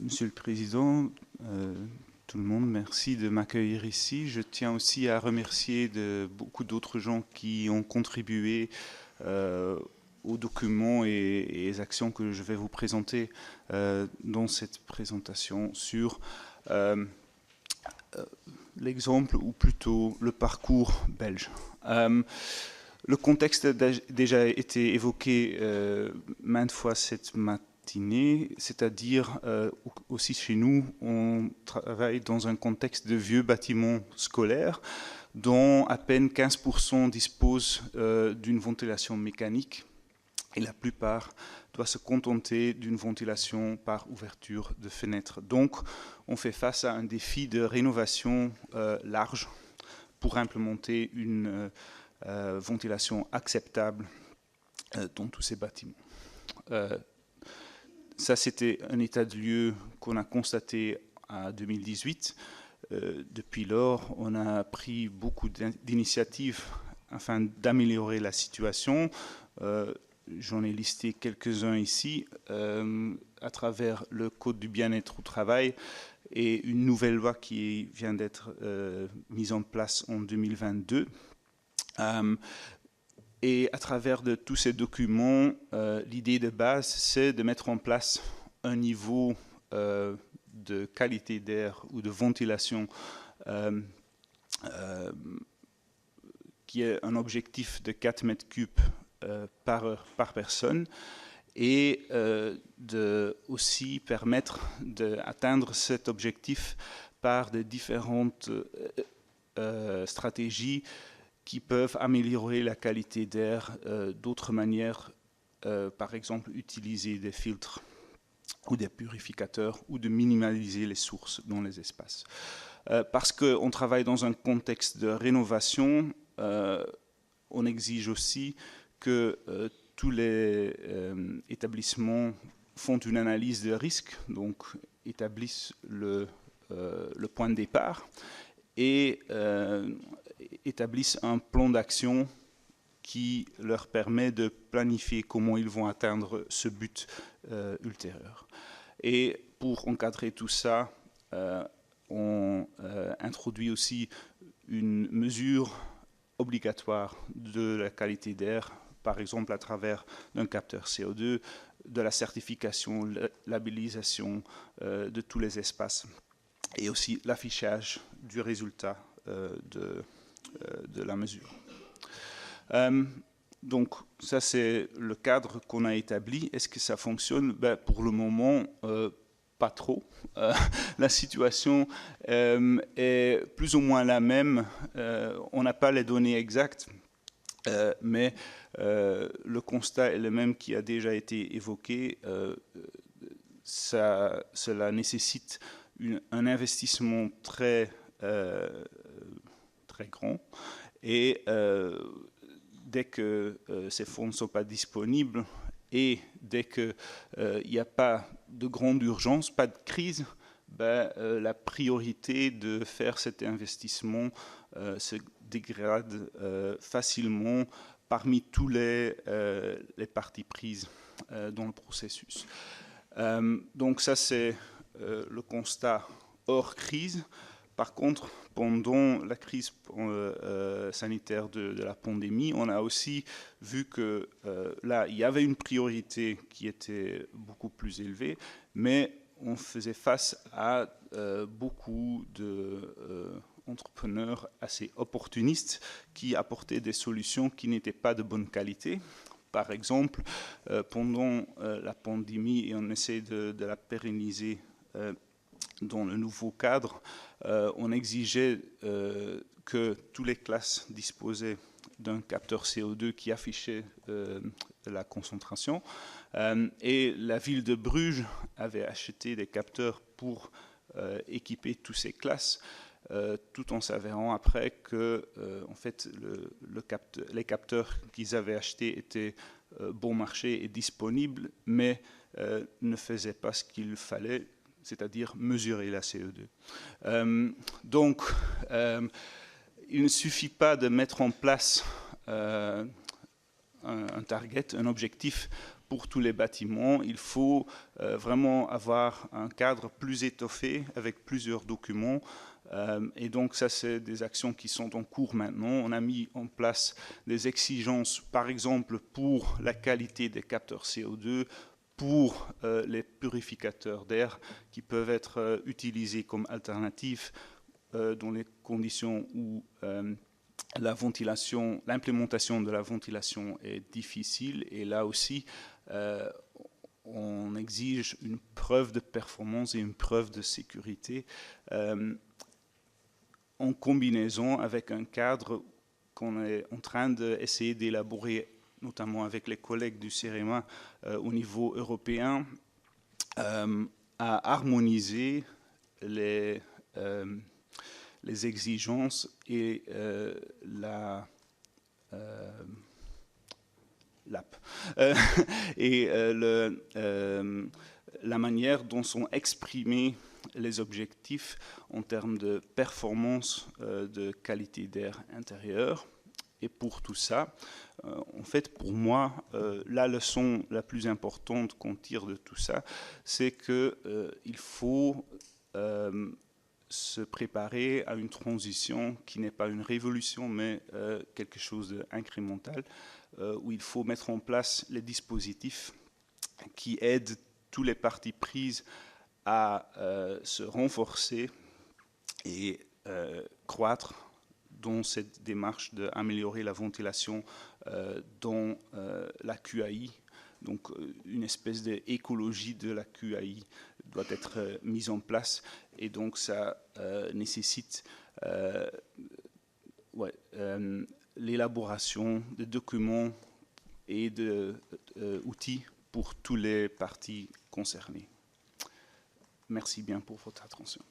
Monsieur le Président, tout le monde, merci de m'accueillir ici. Je tiens aussi à remercier beaucoup d'autres gens qui ont contribué aux documents et aux actions que je vais vous présenter dans cette présentation sur l'exemple ou plutôt le parcours belge. Le contexte a déjà été évoqué maintes fois cette matinée, c'est-à-dire aussi chez nous, on travaille dans un contexte de vieux bâtiments scolaires dont à peine 15% disposent d'une ventilation mécanique et la plupart doivent se contenter d'une ventilation par ouverture de fenêtres. Donc, on fait face à un défi de rénovation large pour implémenter une ventilation acceptable dans tous ces bâtiments. Ça, c'était un état de lieu qu'on a constaté en 2018. Depuis lors, on a pris beaucoup d'initiatives afin d'améliorer la situation. J'en ai listé quelques-uns ici, à travers le Code du bien-être au travail et une nouvelle loi qui vient d'être mise en place en 2022. Et à travers de tous ces documents, l'idée de base, c'est de mettre en place un niveau de qualité d'air ou de ventilation qui est un objectif de 4 mètres cubes par personne et de aussi permettre d'atteindre cet objectif par de différentes stratégies qui peuvent améliorer la qualité d'air d'autres manières, par exemple utiliser des filtres ou des purificateurs ou de minimaliser les sources dans les espaces. Parce qu'on travaille dans un contexte de rénovation, on exige aussi que tous les établissements font une analyse de risque, donc établissent le point de départ et établissent un plan d'action qui leur permet de planifier comment ils vont atteindre ce but ultérieur. Et pour encadrer tout ça, on introduit aussi une mesure obligatoire de la qualité d'air, par exemple à travers d'un capteur CO2, de la certification, la labellisation de tous les espaces et aussi l'affichage du résultat de la mesure. Donc ça c'est le cadre qu'on a établi. Est-ce que ça fonctionne? Pour le moment, pas trop. La situation est plus ou moins la même. On n'a pas les données exactes, mais le constat est le même qui a déjà été évoqué. Cela nécessite un investissement très grand et dès que ces fonds ne sont pas disponibles et dès qu'il n'y a pas de grande urgence, pas de crise, la priorité de faire cet investissement se dégrade facilement parmi tous les parties prises dans le processus. Donc ça c'est le constat hors crise. Par contre, pendant la crise sanitaire de la pandémie, on a aussi vu que là, il y avait une priorité qui était beaucoup plus élevée, mais on faisait face à beaucoup d'entrepreneurs assez opportunistes qui apportaient des solutions qui n'étaient pas de bonne qualité. Par exemple, pendant la pandémie, et on essaie de la pérenniser dans le nouveau cadre, on exigeait que toutes les classes disposaient d'un capteur CO2 qui affichait la concentration. Et la ville de Bruges avait acheté des capteurs pour équiper toutes ces classes, tout en s'avérant après que en fait, les capteurs qu'ils avaient achetés étaient bon marché et disponibles, mais ne faisaient pas ce qu'il fallait, c'est-à-dire mesurer la CO2. Donc, il ne suffit pas de mettre en place un target, un objectif pour tous les bâtiments, il faut vraiment avoir un cadre plus étoffé avec plusieurs documents. Et donc ça, c'est des actions qui sont en cours maintenant. On a mis en place des exigences, par exemple, pour la qualité des capteurs CO2, pour les purificateurs d'air qui peuvent être utilisés comme alternative dans les conditions où la ventilation, l'implémentation de la ventilation est difficile. Et là aussi, on exige une preuve de performance et une preuve de sécurité en combinaison avec un cadre qu'on est en train d'essayer d'élaborer, notamment avec les collègues du CEREMA au niveau européen, à harmoniser les exigences et la manière dont sont exprimés les objectifs en termes de performance, de qualité d'air intérieur. Et pour tout ça, en fait, pour moi, la leçon la plus importante qu'on tire de tout ça, c'est qu'il faut se préparer à une transition qui n'est pas une révolution, mais quelque chose d'incrémental, où il faut mettre en place les dispositifs qui aident tous les parties prises à se renforcer et croître dans cette démarche d'améliorer la ventilation dans la QAI. Donc une espèce d'écologie de la QAI doit être mise en place, et donc ça nécessite l'élaboration de documents et d'outils pour toutes les parties concernées. Merci bien pour votre attention.